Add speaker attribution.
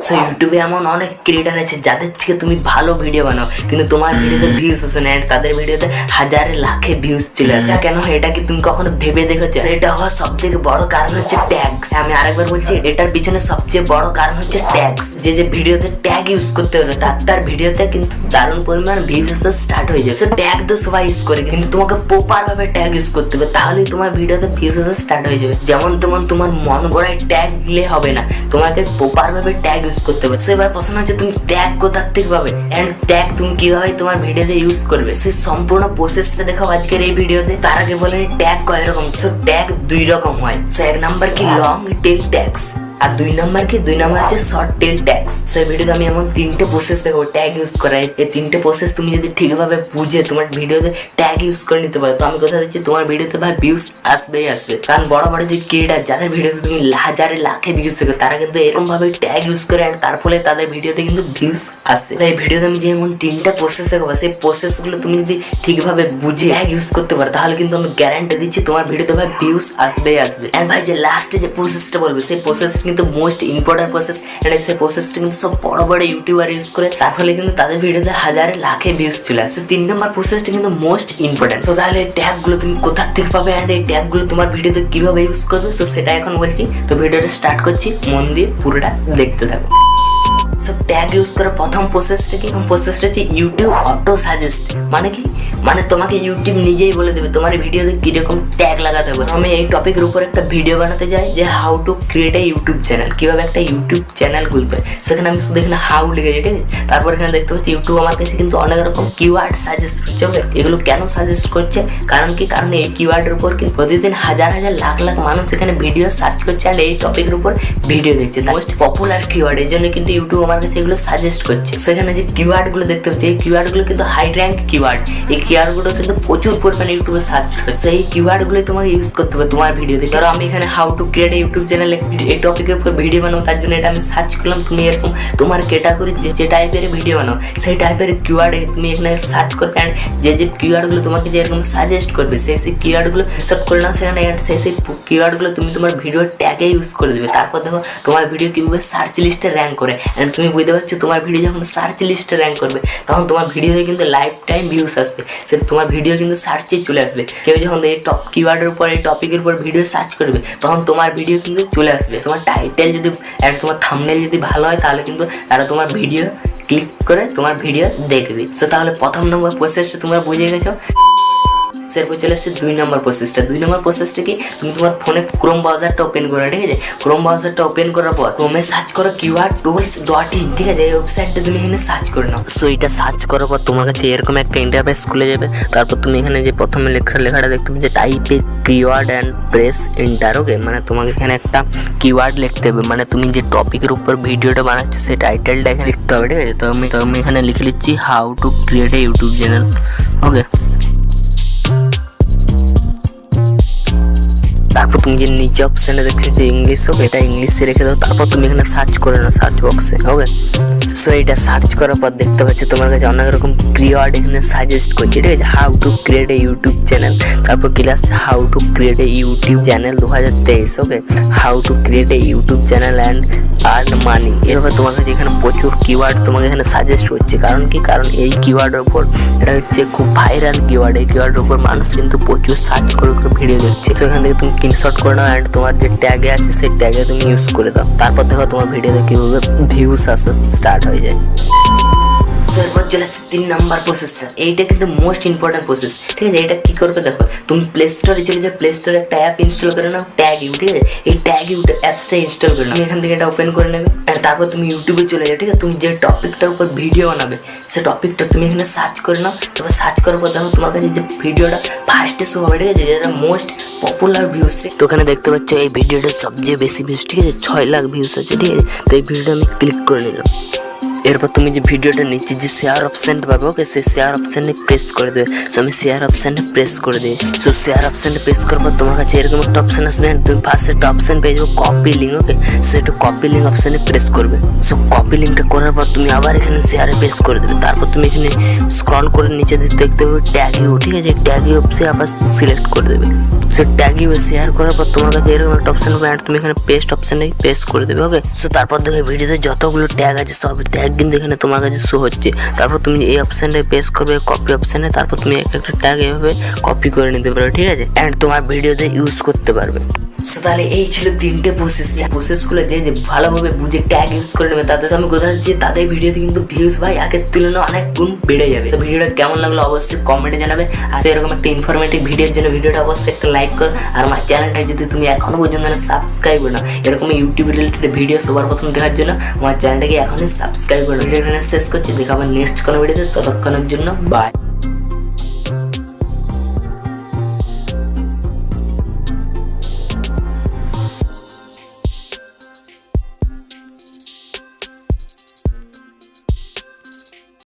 Speaker 1: So ইউটিউবে এমন অনেক ক্রিয়েটার আছে যাদের থেকে তুমি ভালো ভিডিও বানাও কিন্তু তোমার ভিডিওতে ভিউজ আসে না, এন্ড তাদের ভিডিওতে হাজারে লাখে ভিউজ চলে আসে। কেন? এটা কি তুমি কখনো ভেবে দেখেছো? এটা হওয়ার সব থেকে বড় কারণ হচ্ছে ট্যাগস। আমি আরেকবার বলছি, এটার পিছনে সবচেয়ে বড় কারণ হচ্ছে ট্যাগস। যে ভিডিওতে ট্যাগ ইউজ করতে হবে তার ভিডিওতে কিন্তু দারুণ পরিমাণ ভিউজ আসা স্টার্ট হয়ে যাবে। ট্যাগ তো সবাই ইউজ করে কিন্তু তোমাকে প্রপার ভাবে ট্যাগ ইউজ করতে হবে, তাহলেই তোমার ভিডিওতে ভিউজ আসা স্টার্ট হয়ে যাবে। যেমন তোমার মন গড়ায় ট্যাগ দিলে হবে না, তোমাকে প্রপার ভাবে ট্যাগ ইউজ করতে হবে। সেবার প্রশ্ন হচ্ছে তুমি ট্যাগ কোথা থেকে পাবে এন্ড ট্যাগ তুমি কিভাবে তোমার ভিডিওতে ইউজ করবে, সেই সম্পূর্ণ প্রসেসটা দেখাও আজকের এই ভিডিওতে। তার আগে বলেন ট্যাগ কয় রকম। সো ট্যাগ দুই রকম হয়। সো এক নাম্বার কি লং টেল ট্যাগস, আর দুই নাম্বার হচ্ছে শর্ট টেল ট্যাগস। সেই ভিডিওতে আমি এমন তিনটে প্রসেস দেখাবো ট্যাগ ইউজ করাই। এই তিনটে প্রসেস তুমি যদি ঠিকভাবে বুঝে তোমার ভিডিওতে ট্যাগ ইউজ করে নিতে পারো, তো আমি কথা দিচ্ছি তোমার ভিডিওতে ভাই ভিউজ আসবেই আসবে। কারণ বড় বড় যে ক্রিয়েটার যাদের ভিডিওতে তুমি হাজারে লাখে ভিউজ দেখো, তারা কিন্তু এরকম ভাবে ট্যাগ ইউজ করে আর তার ফলে তাদের ভিডিওতে কিন্তু ভিউজ আসে। এই ভিডিওতে আমি যেমন তিনটা প্রসেস দেখাবো, সেই প্রসেসগুলো তুমি যদি ঠিকভাবে বুঝে ট্যাগ ইউজ করতে পারো, তাহলে কিন্তু আমি গ্যারান্টি দিচ্ছি তোমার ভিডিওতে ভাই ভিউজ আসবেই আসবে। এন্ড ভাই যে লাস্টে যে প্রসেসটা বলবে, সেই প্রসেস কিন্তু মোস্ট ইম্পর্টেন্ট প্রসেস। এন্ড সেই প্রসেসটা কিন্তু সব বড় বড় ইউটিউবার ইউজ করে, তার ফলে কিন্তু তাদের ভিডিওতে হাজারে লাখে ভিউজ চলে আসে। 3 নম্বর প্রসেসটা কিন্তু মোস্ট ইম্পর্টেন্ট। তো তাহলে এই ট্যাগ গুলো তুমি কোথা থেকে পাবে এন্ড এই ট্যাগ গুলো তোমার ভিডিওতে কিভাবে ইউজ করবে, তো সেটা এখন বলছি। তো ভিডিওটা স্টার্ট করছি, মন দিয়ে পুরোটা দেখতে থাকো। সব ট্যাগ ইউজ করার প্রথম প্রসেসটা কি? প্রসেসটা হচ্ছে ইউটিউব অটো সাজেস্ট। মানে কি? মানে তোমাকে ইউটিউব নিজেই বলে দেবে তোমার ভিডিওতে কিরকম ট্যাগ লাগাতে হবে। আমি এই টপিকের উপর একটা ভিডিও বানাতে যাই যে how to create a YouTube channel, কিভাবে একটা ইউটিউব চ্যানেল খুলতে হয়। সেখানে আমি শুধু এখানে হাউ লিখেছি, ঠিক আছে? তারপর এখানে দেখতে পাচ্ছি ইউটিউব আমার কাছে কিন্তু অনেক রকম কিওয়ার্ড সাজেস্ট করছে। এগুলো কেন সাজেস্ট করছে? কারণ কি? কারণ এই কিওয়ার্ডের উপর কি প্রতিদিন হাজার হাজার লাখ লাখ মানুষ এখানে ভিডিও সার্চ করছে আর এই টপিকের উপর ভিডিও দেখছে। মোস্ট পপুলার কিওয়ার্ড, এই জন্য কিন্তু ইউটিউব আমার কাছে এগুলো সাজেস্ট করছে। সেখানে যে কিওয়ার্ড গুলো দেখতে পাচ্ছি, এই কিওয়ার্ড গুলো কিন্তু হাই র্যাঙ্ক কিওয়ার্ড। এই কিওয়ার্ড গুলো কিন্তু প্রচুর পরিমাণে ইউটিউবে সার্চ করছে। এই কিওয়ার্ড গুলো তোমাকে ইউজ করতে হবে তোমার ভিডিওতে। ধরো আমি এখানে how to create YouTube channel এই টপিকের উপর ভিডিও বানাবো, তার জন্য এটা আমি সার্চ করলাম। তুমি এরকম তোমার ক্যাটাগরি যে টাইপের ভিডিও বানাও, সেই টাইপের কিওয়ার্ডে তুমি এখানে সার্চ করবে। অ্যান্ড যে কিওয়ার্ড গুলো তোমাকে যেরকম সাজেস্ট করবে, সেই কিওয়ার্ড গুলো সেট করে নাও সেখানে। সেই কিওয়ার্ড গুলো তুমি তোমার ভিডিওর ট্যাগে ইউজ করে দেবে। তারপর দেখো তোমার ভিডিও কিভাবে সার্চ লিস্টে র্যাঙ্ক করে। অ্যান্ড তুমি বুঝতে পারছো তোমার ভিডিও যখন সার্চ লিস্টে র্যাঙ্ক করবে, তখন তোমার ভিডিওতে কিন্তু লাইফ টাইম ভিউজ আসবে। সে তোমার ভিডিও কিন্তু সার্চে চলে আসবে। কেউ যখন এই টপ কিওয়ার্ডের উপর এই টপিকের উপর ভিডিও সার্চ করবে, তখন তোমার ভিডিও কিন্তু চলে আসবে। তোমার টাইটেল যদি অ্যান্ড তোমার থাম্বনেল যদি ভালো হয়, তাহলে কিন্তু তারা তোমার ভিডিও ক্লিক করে তোমার ভিডিও দেখবে। তো তাহলে প্রথম নম্বর প্রসেসটা তোমরা বুঝে গেছো। এরপর চলে এসছে 2 নম্বর প্রসেসটা। 2 নম্বর প্রসেসটা কি? তুমি তোমার ফোনে ক্রোম ব্রাউজারটা ওপেন করো, ঠিক আছে? ক্রোম ব্রাউজারটা ওপেন করার পর ক্রোমে সার্চ করো keywordtools.in, ঠিক আছে? এই ওয়েবসাইটটা তুমি এখানে সার্চ করে নাও। সো এটা সার্চ করার পর তোমার কাছে এরকম একটা ইন্টারফেস খুলে যাবে। তারপর তুমি এখানে যে প্রথমে লেখাটা দেখতে পাবে যে type a keyword and press enter. Okay, মানে তোমাকে এখানে একটা কিওয়ার্ড লিখতে হবে, মানে তুমি যে টপিকের উপর ভিডিওটা বানাচ্ছো সেই টাইটেলটা এখানে লিখতে হবে, ঠিক আছে? তো আমি এখানে লিখে নিচ্ছি how to create a YouTube channel. Okay, তারপর তুমি যে নিচে অপশানে দেখছো যে ইংলিশ, হোক এটা ইংলিশে রেখে দাও। তারপর তুমি এখানে সার্চ করে নাও সার্চ বক্সে। ওকে, সো এটা সার্চ করার পর দেখতে পাচ্ছি তোমার কাছে অনেক রকম কিওয়ার্ড এখানে সাজেস্ট করছে, ঠিক আছে? How to create a YouTube channel, তারপর কি আসছে how to create a YouTube channel 2023। Okay, how to create a YouTube channel and earn money. এভাবে তোমার কাছে এখানে প্রচুর কিওয়ার্ড তোমাকে এখানে সাজেস্ট করছে। কারণ কি? কারণ এই কিওয়ার্ডের উপর এটা হচ্ছে খুব ভাইরাল কিওয়ার্ড। এই কিওয়ার্ডের উপর মানুষ কিন্তু প্রচুর সার্চ করে ভিডিও দেখছে। তো এখান থেকে তুমি স্ক্রিনশট করে নাও অ্যান্ড তোমার যে ট্যাগে আছে সেই ট্যাগে তুমি ইউজ করে দাও। তারপর দেখো তোমার ভিডিওতে কিভাবে ভিউজ আসা স্টার্ট হয়ে যায়। এরপর চলে আসছে 3 নম্বর প্রসেসটা। এইটা কিন্তু মোস্ট ইম্পর্টেন্ট প্রসেস, ঠিক আছে? এটা কি করবে দেখো, তুমি প্লে স্টোরে চলে যাও, প্লে স্টোরে একটা অ্যাপ ইনস্টল করে নাও ট্যাগ ইউ, ঠিক আছে? এই ট্যাগ ইউ অ্যাপসটা ইনস্টল করে নাও। তুমি এখান থেকে এটা ওপেন করে নেবে আর তারপর তুমি ইউটিউবে চলে যাও, ঠিক আছে? তুমি যে টপিকটার উপর ভিডিও বানাবে সেই টপিকটা তুমি এখানে সার্চ করে নাও। তারপর সার্চ করার পর দেখো তোমার কাছে যে ভিডিওটা ফার্স্টে শো হবে, ঠিক আছে? যেটা মোস্ট পপুলার ভিউজ। তো ওখানে দেখতে পাচ্ছ এই ভিডিওটা সবচেয়ে বেশি ভিউজ, ঠিক আছে? 6 লাখ ভিউজ আছে, ঠিক আছে? তো এই ভিডিওটা আমি ক্লিক করে নিলাম। এরপর তুমি যে ভিডিওটা নিচে যে শেয়ার অপশনটা পাবে, ওকে সেই শেয়ার অপশনে প্রেস করে দেবে। সো আমি শেয়ার অপশনে প্রেস করে দিই। সো শেয়ার অপশনে প্রেস করার পর তোমার কাছে এরকম একটা অপশন আসবে, তুমি ফার্স্ট একটা অপশন পেয়ে যাবো কপি লিঙ্ক, ওকে। সো এটা কপি লিঙ্ক অপশনে প্রেস করবে। সো কপি লিঙ্কটা করার পর তুমি আবার এখানে শেয়ারে প্রেস করে দেবে। তারপর তুমি এখানে স্ক্রল করে নিচে দেখতে পাবে ট্যাগ ইউ, ঠিক আছে। ট্যাগ ইউ অপশনে আবার সিলেক্ট করে দেবে। সো ট্যাগ ইউ শেয়ার করার পর তোমার কাছে এরকম একটা অপশন হবে, তুমি এখানে পেস্ট অপশনে পেস্ট করে দেবে, ওকে। সো তারপর দেখো ভিডিওতে যতগুলো ট্যাগ আছে সব ট্যাগ কিন্তু এখানে তোমার কাছে শো হচ্ছে। তারপর তুমি এই অপশনটায় পেস্ট করবে কপি অপশনে, তারপর তুমি একটা ট্যাগ এভাবে কপি করে নিতে পারো, ঠিক আছে। অ্যান্ড তোমার ভিডিওতে ইউজ করতে পারবে। সো তাহলে এই ছিল 3টে প্রসেসগুলো যে ভালোভাবে বুঝে ট্যাগ ইউজ করে নেবে। তাদের আমি কোথাও যে তাদের ভিডিওতে কিন্তু ভিউজ ভাই আগের তুলনায় অনেক গুণ বেড়ে যাবে। তো ভিডিওটা কেমন লাগলো অবশ্যই কমেন্টে জানাবে। আর এরকম একটা ইনফরমেটিভ ভিডিওর জন্য ভিডিওটা অবশ্যই একটা লাইক করো। আর আমার চ্যানেলটা যদি তুমি এখনো পর্যন্ত সাবস্ক্রাইব করো না, এরকম ইউটিউব রিলেটেড ভিডিও সবার প্রথম দেখার জন্য আমার চ্যানেলটাকে এখনই সাবস্ক্রাইব করো। ভিডিও এখানে শেষ করছি, দেখা আবার নেক্সট কোনো ভিডিওতে। ততক্ষণের জন্য বাই।